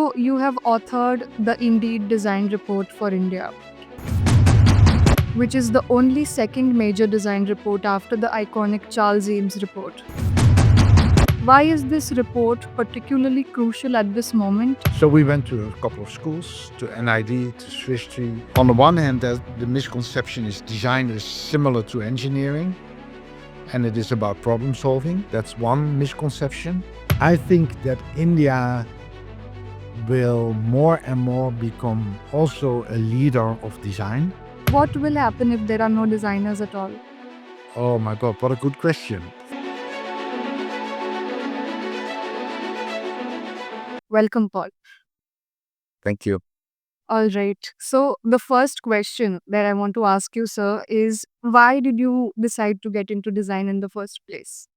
So, you have authored the Indeed Design Report for India, which is the only second major design report after the iconic Charles Eames Report. Why is this report particularly crucial at this moment? So we went to a couple of schools, to NID, to Swiss Tree. On the one hand, the misconception is design is similar to engineering, and it is about problem solving. That's one misconception. I think that India will more and more become also a leader of design. What will happen if there are no designers at all? Oh my God, what a good question. Welcome, Paul. Thank you. All right. So, the first question that I want to ask you, sir, is why did you decide to get into design in the first place?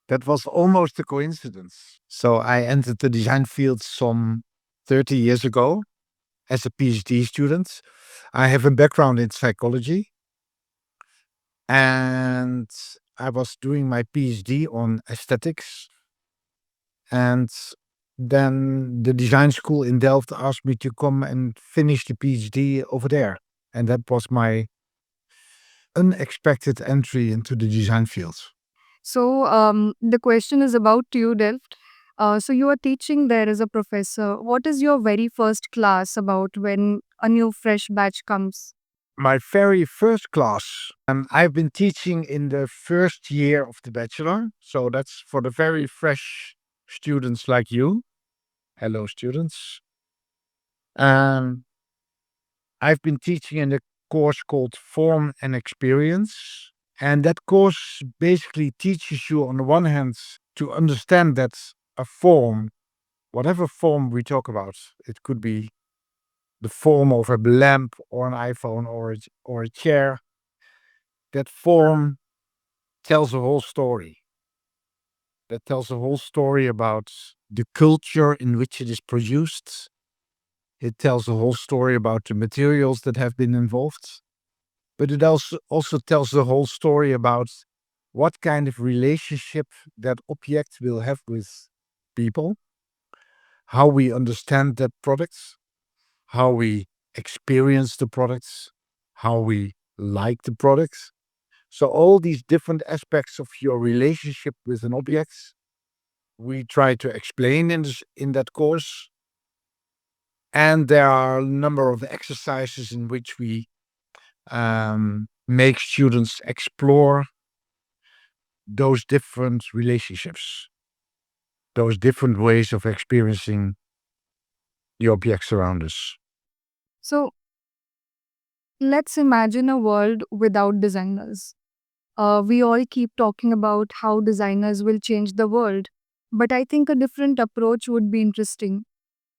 That was almost a coincidence. So I entered the design field some 30 years ago as a PhD student. I have a background in psychology, and I was doing my PhD on aesthetics. And then the design school in Delft asked me to come and finish the PhD over there. And that was my unexpected entry into the design field. So, the question is about TU Delft. So, you are teaching there as a professor. What is your very first class about when a new fresh batch comes? My very first class, I've been teaching in the first year of the bachelor. So that's for the very fresh students like you. Hello, students. Um, I've been teaching in a course called Form and Experience. And that course basically teaches you, on the one hand, to understand that a form, whatever form we talk about, it could be the form of a lamp or an iPhone or a chair, that form tells a whole story. That tells a whole story about the culture in which it is produced. It tells a whole story about the materials that have been involved. But it also tells the whole story about what kind of relationship that object will have with people, how we understand that product, how we experience the products, how we like the products. So all these different aspects of your relationship with an object, we try to explain in that course. And there are a number of exercises in which we make students explore those different relationships, those different ways of experiencing the objects around us. So, let's imagine a world without designers. We all keep talking about how designers will change the world, but I think a different approach would be interesting.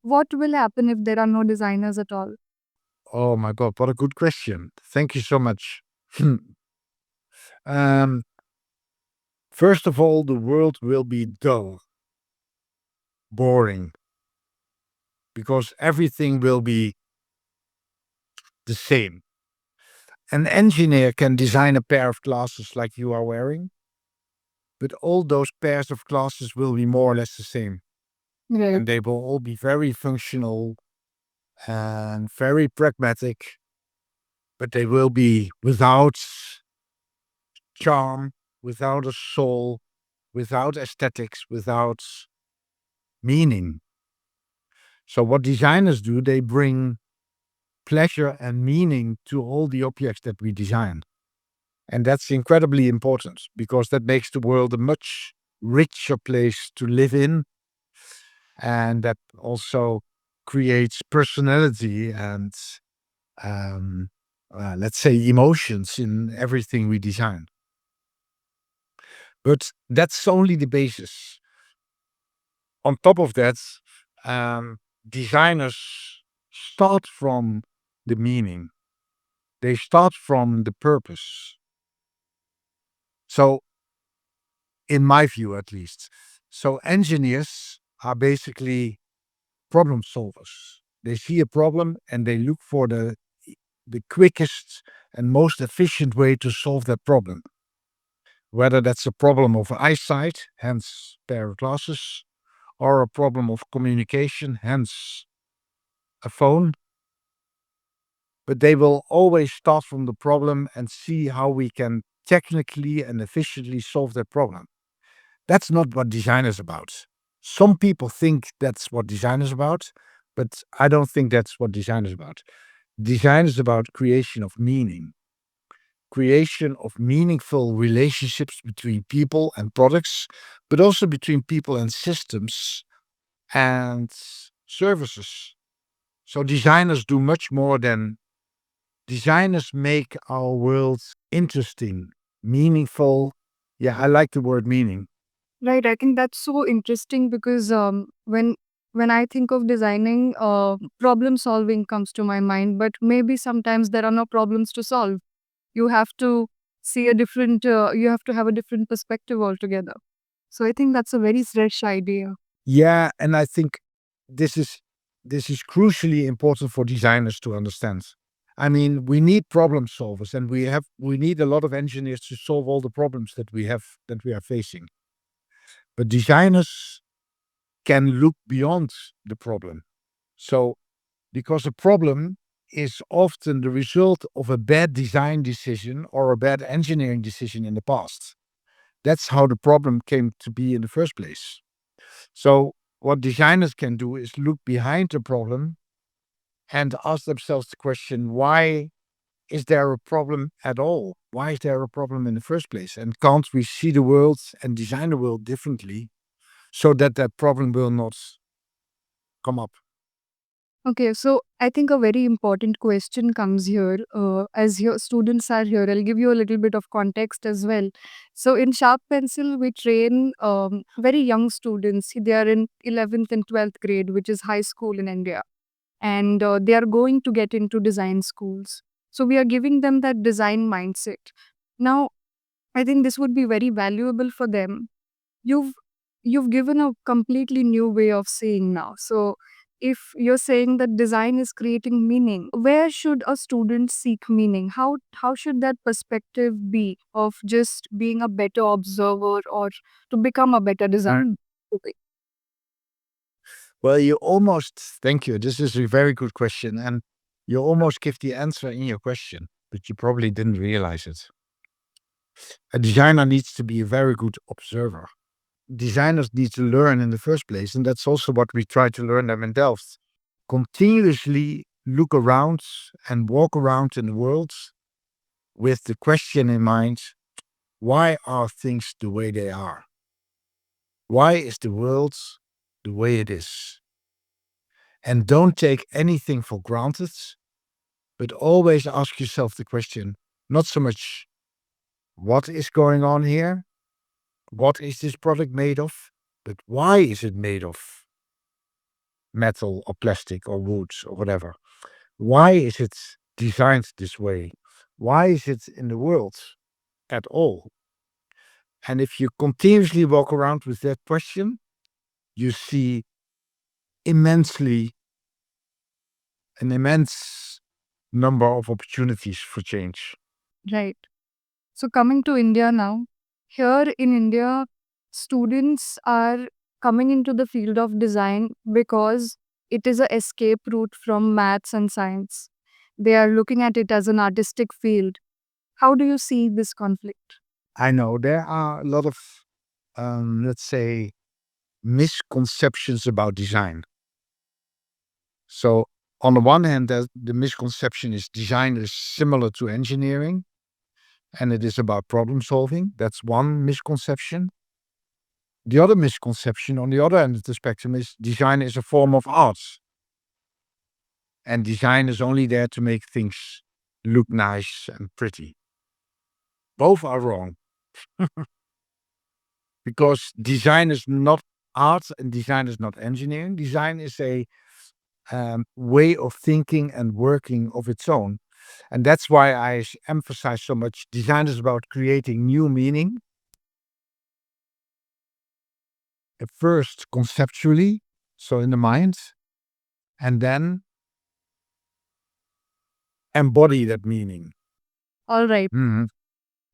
What will happen if there are no designers at all? Oh my God, what a good question. Thank you so much. um, First of all, the world will be dull, boring, because everything will be the same. An engineer can design a pair of glasses like you are wearing, but all those pairs of glasses will be more or less the same. Right. And they will all be very functional and very pragmatic, but they will be without charm, without a soul, without aesthetics, without meaning. So what designers do, they bring pleasure and meaning to all the objects that we design. And that's incredibly important because that makes the world a much richer place to live in. And that also creates personality and, let's say, emotions in everything we design. But that's only the basis. On top of that, designers start from the meaning. They start from the purpose. So, in my view, at least, so engineers are basically problem solvers. They see a problem and they look for the quickest and most efficient way to solve that problem. Whether that's a problem of eyesight, hence pair of glasses, or a problem of communication, hence a phone. But they will always start from the problem and see how we can technically and efficiently solve that problem. That's not what design is about. Some people think that's what design is about, but I don't think that's what design is about. Design is about creation of meaningful relationships between people and products, but also between people and systems and services. So designers do much more than designers make our world interesting, meaningful. Yeah, I like the word meaning. Right, I think that's so interesting because when I think of designing, problem solving comes to my mind, but maybe sometimes there are no problems to solve. You have to see a different, you have to have a different perspective altogether. So I think that's a very fresh idea. Yeah, and I think this is this is crucially important for designers to understand. I mean, we need problem solvers, and we need a lot of engineers to solve all the problems that we are facing. But designers can look beyond the problem. So, because a problem is often the result of a bad design decision or a bad engineering decision in the past. That's how the problem came to be in the first place. So, what designers can do is look behind the problem and ask themselves the question, why is there a problem at all? Why is there a problem in the first place? And can't we see the world and design the world differently so that that problem will not come up? Okay, so I think a very important question comes here. As your students are here, I'll give you a little bit of context as well. So in Sharp Pencil, we train very young students. They are in 11th and 12th grade, which is high school in India, and they are going to get into design schools. So we are giving them that design mindset. Now, I think this would be very valuable for them. You've you've given a completely new way of seeing now. So if you're saying that design is creating meaning, where should a student seek meaning? How should that perspective be of just being a better observer or to become a better designer? Okay. Well, thank you. This is a very good question. And you almost give the answer in your question, but you probably didn't realize it. A designer needs to be a very good observer. Designers need to learn in the first place. And that's also what we try to learn them in Delft. Continuously look around and walk around in the world with the question in mind, why are things the way they are? Why is the world the way it is? And don't take anything for granted, but always ask yourself the question, not so much what is going on here, what is this product made of, but why is it made of metal or plastic or wood or whatever? Why is it designed this way? Why is it in the world at all? And if you continuously walk around with that question, you see immensely an immense number of opportunities for change. Right. So coming to India now, here in India, students are coming into the field of design because it is a escape route from maths and science. They are looking at it as an artistic field. How do you see this conflict? I know there are a lot of, let's say, misconceptions about design. So, on the one hand, the misconception is design is similar to engineering and it is about problem solving. That's one misconception. The other misconception on the other end of the spectrum is design is a form of art and design is only there to make things look nice and pretty. Both are wrong because design is not art and design is not engineering. Design is a way of thinking and working of its own. And that's why I emphasize so much design is about creating new meaning. At first, conceptually, so in the mind, and then embody that meaning. All right. Mhm.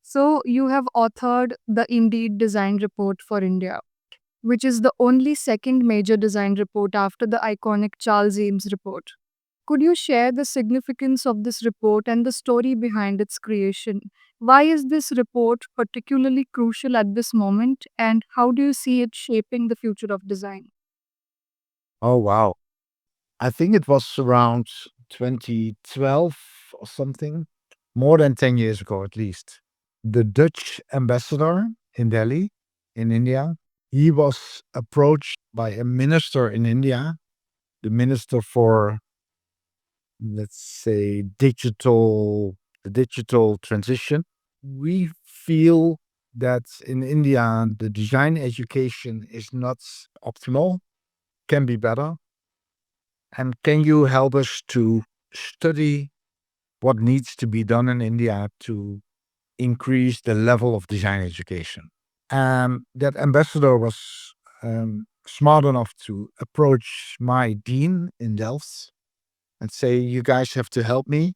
So you have authored the Indeed Design Report for India. which is the only second major design report after the iconic Charles Eames Report. Could you share the significance of this report and the story behind its creation? Why is this report particularly crucial at this moment, and how do you see it shaping the future of design? Oh, wow. I think it was around 2012 or something, more than 10 years ago at least. The Dutch ambassador in Delhi, in India, he was approached by a minister in India, the minister for, let's say, the digital transition. We feel that in India, the design education is not optimal, can be better. And can you help us to study what needs to be done in India to increase the level of design education? That ambassador was smart enough to approach my dean in Delft and say, "You guys have to help me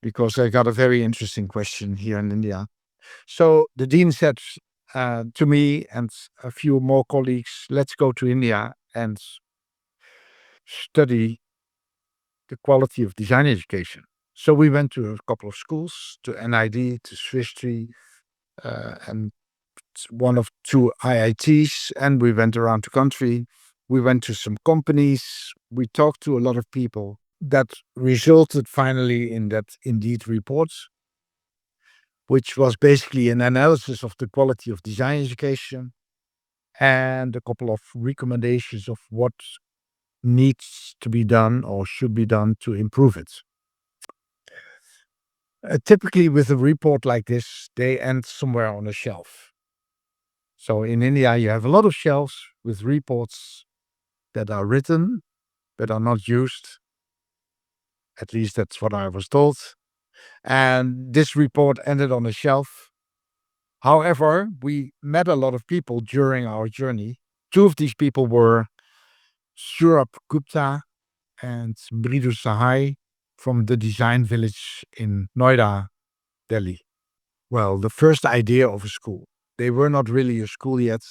because I got a very interesting question here in India." So the dean said to me and a few more colleagues, "Let's go to India and study the quality of design education." So we went to a couple of schools, to NID, to Swiss Tree, and one of two IITs, and we went around the country. We went to some companies. We talked to a lot of people. That resulted finally in that Indeed report, which was basically an analysis of the quality of design education and a couple of recommendations of what needs to be done or should be done to improve it. Typically, with a report like this, they end somewhere on a shelf. So in India, you have a lot of shelves with reports that are written but are not used. At least that's what I was told. And this report ended on a shelf. However, we met a lot of people during our journey. Two of these people were Surab Gupta and Mridu Sahai from the design village in Noida, Delhi. Well, the first idea of a school. They were not really a school yet,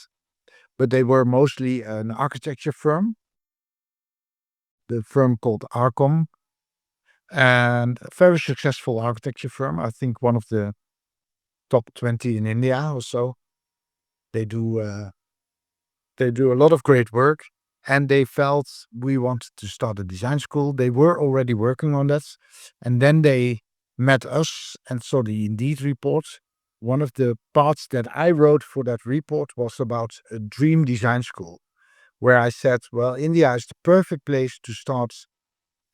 but they were mostly an architecture firm, the firm called Arcom, and a very successful architecture firm. I think one of the top 20 in India or so. They do they do a lot of great work, and they felt we wanted to start a design school. They were already working on that, and then they met us and saw the Indeed report. One of the parts that I wrote for that report was about a dream design school, where I said, well, India is the perfect place to start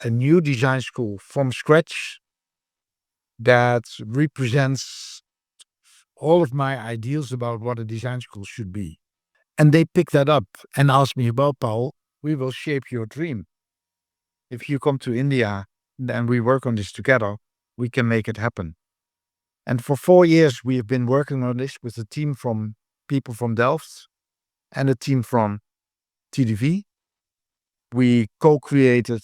a new design school from scratch that represents all of my ideals about what a design school should be. And they picked that up and asked me, well, Paul, we will shape your dream. If you come to India and we work on this together, we can make it happen. And for 4 years, we have been working on this with a team from people from Delft and a team from TDV. We co-created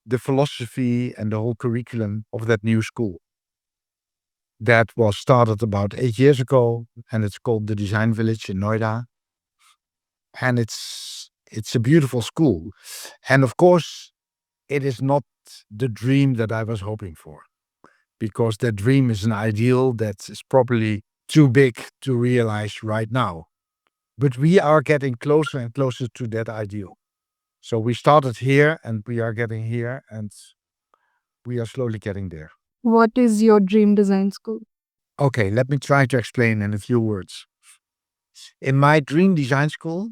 the philosophy and the whole curriculum of that new school. That was started about 8 years ago, and it's called the Design Village in Noida. And it's a beautiful school. And of course, it is not the dream that I was hoping for, because that dream is an ideal that is probably too big to realize right now. But we are getting closer and closer to that ideal. So we started here and we are getting here and we are slowly getting there. What is your dream design school? Okay, let me try to explain in a few words. In my dream design school,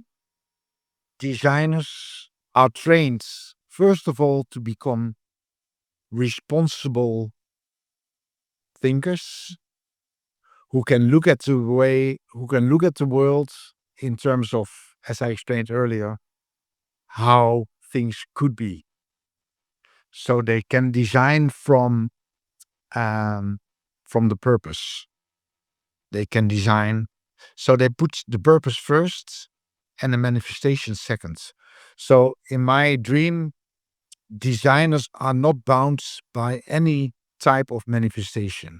designers are trained, first of all, to become responsible thinkers who can look at the world in terms of, as I explained earlier, how things could be. So they can design from the purpose. They can design. So they put the purpose first and the manifestation second. So in my dream, designers are not bound by any type of manifestation.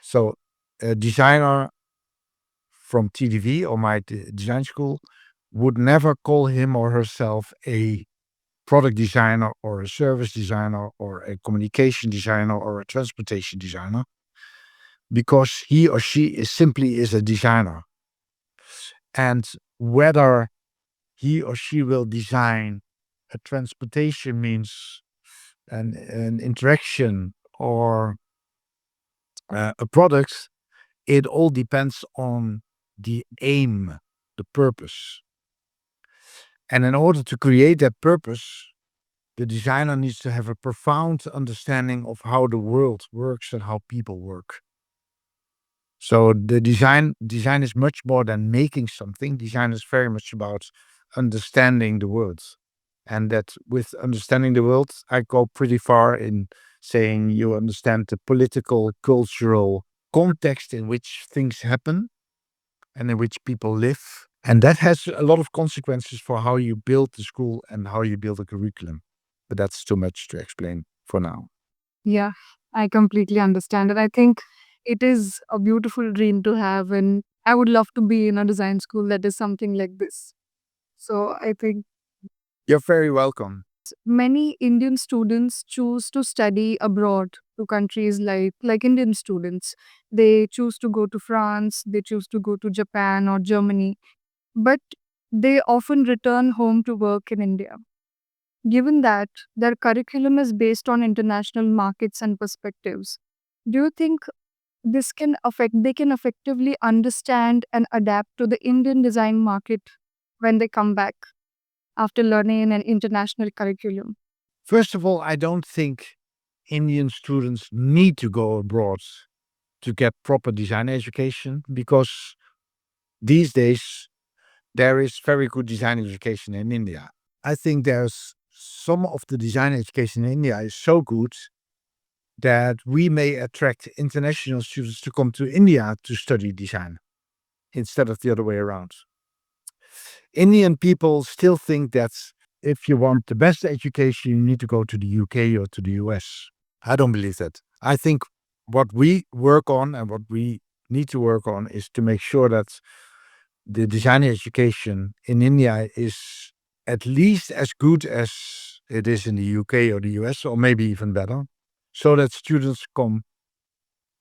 So a designer from TDV or my design school would never call him or herself a product designer or a service designer or a communication designer or a transportation designer, because he or she is a designer. And whether he or she will design a transportation means an interaction or a product, it all depends on the aim, the purpose. And in order to create that purpose, the designer needs to have a profound understanding of how the world works and how people work. So the design is much more than making something. Design is very much about understanding the world. And that with understanding the world, I go pretty far in saying you understand the political, cultural context in which things happen and in which people live. And that has a lot of consequences for how you build the school and how you build a curriculum. But that's too much to explain for now. Yeah, I completely understand. And I think it is a beautiful dream to have. And I would love to be in a design school that is something like this. So I think You're very welcome. many Indian students choose to study abroad to countries like Indian students. They choose to go to France, they choose to go to Japan or Germany, but they often return home to work in India. Given that their curriculum is based on international markets and perspectives, do you think they can effectively understand and adapt to the Indian design market when they come back after learning an international curriculum? First of all, I don't think Indian students need to go abroad to get proper design education, because these days there is very good design education in India. I think there's some of the design education in India is so good that we may attract international students to come to India to study design instead of the other way around. Indian people still think that if you want the best education, you need to go to the UK or to the US. I don't believe that. I think what we work on and what we need to work on is to make sure that the design education in India is at least as good as it is in the UK or the US, or maybe even better, so that students come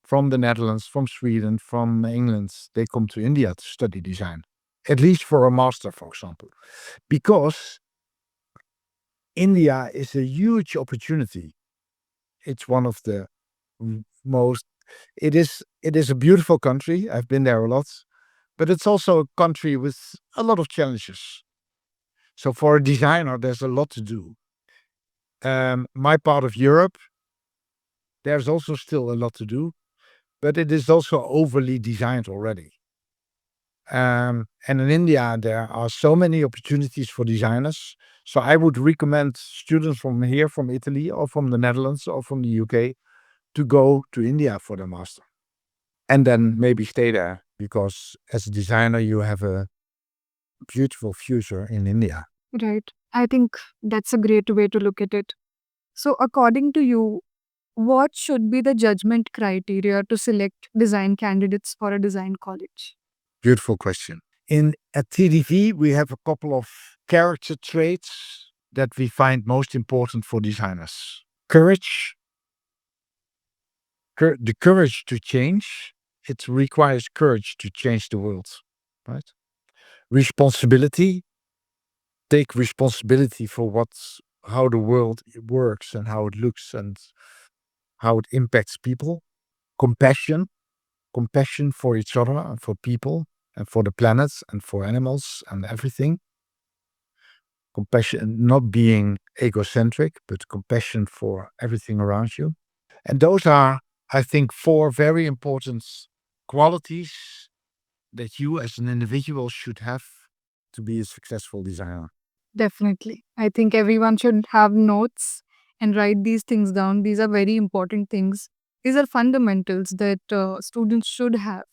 from the Netherlands, from Sweden, from England, they come to India to study design, at least for a master, for example, because India is a huge opportunity. It's one of the most, it is a beautiful country. I've been there a lot, but it's also a country with a lot of challenges. So for a designer, there's a lot to do. My part of Europe, there's also still a lot to do, but it is also overly designed already. And in India, there are so many opportunities for designers. So I would recommend students from here, from Italy, or from the Netherlands, or from the UK, to go to India for the master, and then maybe stay there, because as a designer, you have a beautiful future in India. Right. I think that's a great way to look at it. So, according to you, what should be the judgment criteria to select design candidates for a design college? Beautiful question. At TDV, we have a couple of character traits that we find most important for designers. Courage, the courage to change. It requires courage to change the world, right? Responsibility, take responsibility for how the world works and how it looks and how it impacts people. Compassion, compassion for each other and for people and for the planet and for animals and everything. Compassion, not being egocentric, but compassion for everything around you. And those are, I think, four very important qualities that you as an individual should have to be a successful designer. Definitely. I think everyone should have notes and write these things down. These are very important things. These are fundamentals that students should have.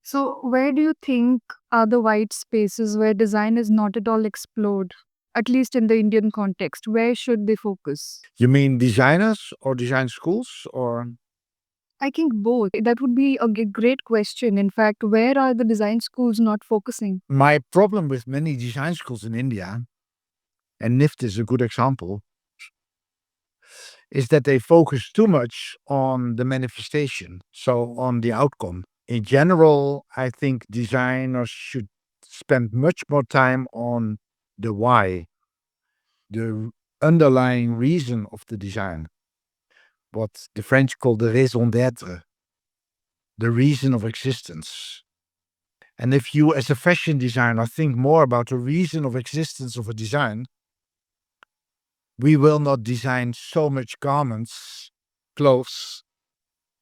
So, where do you think are the white spaces where design is not at all explored, at least in the Indian context? Where should they focus? You mean designers or design schools or? I think both. That would be a great question. In fact, where are the design schools not focusing? My problem with many design schools in India, and Nift is a good example, is that they focus too much on the manifestation, so on the outcome. In general, I think designers should spend much more time on the why, the underlying reason of the design, what the French call the raison d'être, the reason of existence. And if you, as a fashion designer, think more about the reason of existence of a design, we will not design so much garments, clothes,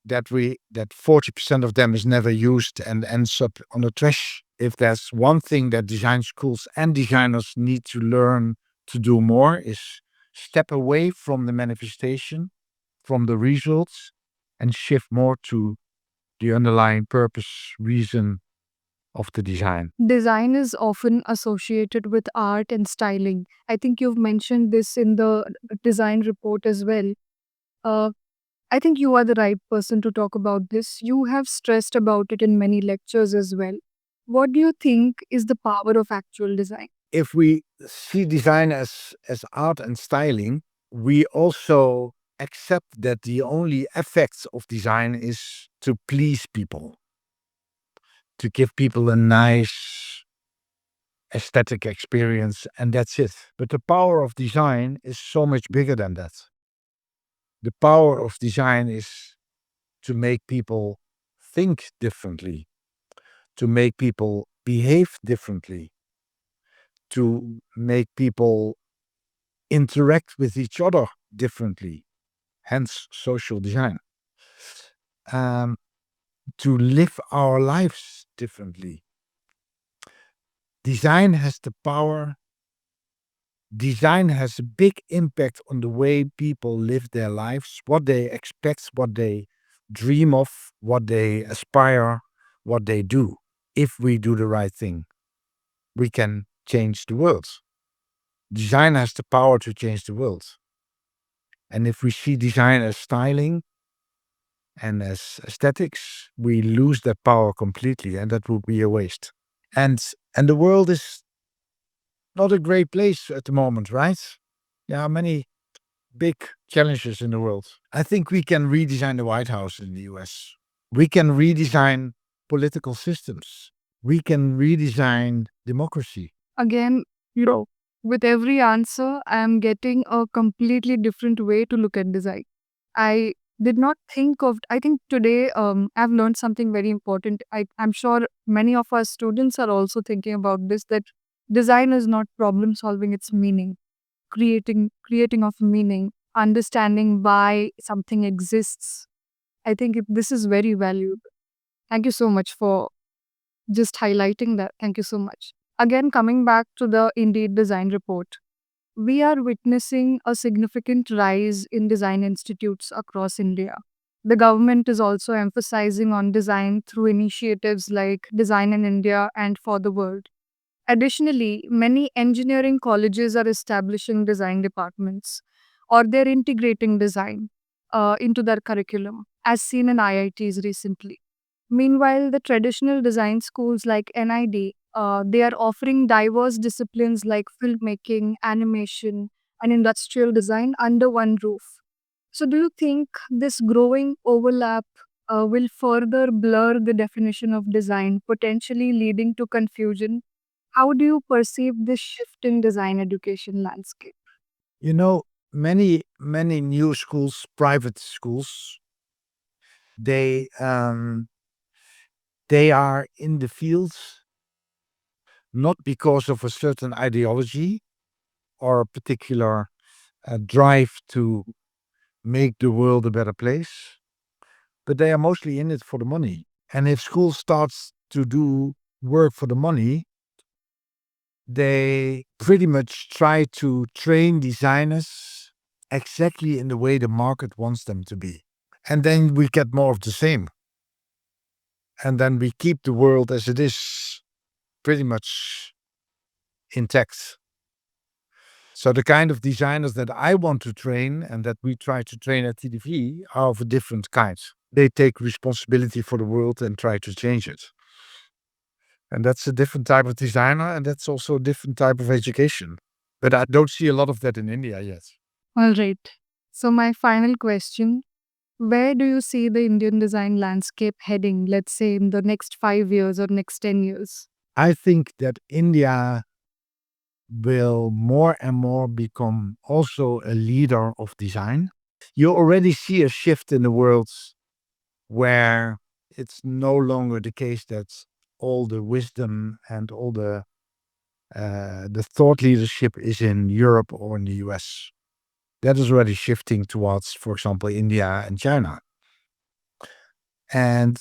that 40% of them is never used and ends up on the trash. If there's one thing that design schools and designers need to learn to do more, is step away from the manifestation, from the results, and shift more to the underlying purpose, reason of the design. Design is often associated with art and styling. I think you've mentioned this in the design report as well. Uh, I think you are the right person to talk about this. You have stressed about it in many lectures as well. What do you think is the power of actual design? If we see design as art and styling, we also accept that the only effects of design is to please people, to give people a nice aesthetic experience, and that's it. But the power of design is so much bigger than that. The power of design is to make people think differently, to make people behave differently, to make people interact with each other differently, hence social design. Um, to live our lives differently. Design has the power, design has a big impact on the way people live their lives, what they expect, what they dream of, what they aspire, what they do. If we do the right thing, we can change the world. Design has the power to change the world. And if we see design as styling and as aesthetics, we lose that power completely, and that would be a waste. And the world is not a great place at the moment, right? There are many big challenges in the world. I think we can redesign the White House in the US. We can redesign political systems. We can redesign democracy. Again, with every answer, I am getting a completely different way to look at design. I did not think of, I think today I've learned something very important. I'm sure many of our students are also thinking about this, that design is not problem solving, it's meaning, creating of meaning, understanding why something exists. I think this is very valuable. Thank you so much for just highlighting that. Thank you so much. Again, coming back to the Indeed Design Report, we are witnessing a significant rise in design institutes across India. The government is also emphasizing on design through initiatives like Design in India and For the World. Additionally, many engineering colleges are establishing design departments or they're integrating design into their curriculum, as seen in IITs recently. Meanwhile, the traditional design schools like NID, they are offering diverse disciplines like filmmaking, animation, and industrial design under one roof. So, do you think this growing overlap will further blur the definition of design, potentially leading to confusion? How do you perceive this shift in design education landscape? You know, many new schools, private schools, they um, they are in the fields not because of a certain ideology or a particular drive to make the world a better place, but they are mostly in it for the money. And if school starts to do work for the money, they pretty much try to train designers exactly in the way the market wants them to be. And then we get more of the same. And then we keep the world as it is, pretty much intact. So the kind of designers that I want to train and that we try to train at TDV are of a different kind. They take responsibility for the world and try to change it. And that's a different type of designer, and that's also a different type of education. But I don't see a lot of that in India yet. All right. So, my final question, where do you see the Indian design landscape heading, let's say in the next 5 years or next 10 years? I think that India will more and more become also a leader of design. You already see a shift in the world where it's no longer the case that all the wisdom and all the thought leadership is in Europe or in the US. That is already shifting towards, for example, India and China. And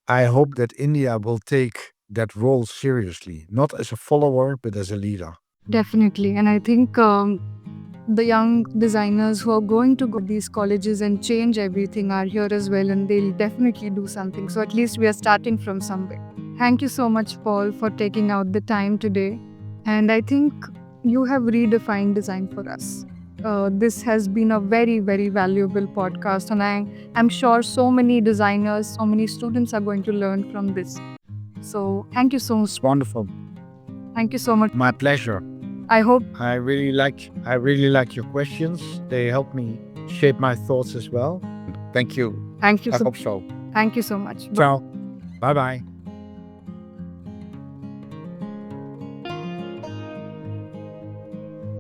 I hope that India will take that role seriously, not as a follower, but as a leader. Definitely. And I think the young designers who are going to go to these colleges and change everything are here as well, and they'll definitely do something. So at least we are starting from somewhere. Thank you so much, Paul, for taking out the time today. And I think you have redefined design for us. This has been a very, very valuable podcast, and I'm sure so many designers, so many students are going to learn from this. So thank you so much. It's wonderful. Thank you so much. My pleasure. I hope. I really like your questions. They help me shape my thoughts as well. Thank you. Thank you I so. hope so. Thank you so much. Ciao. Bye bye.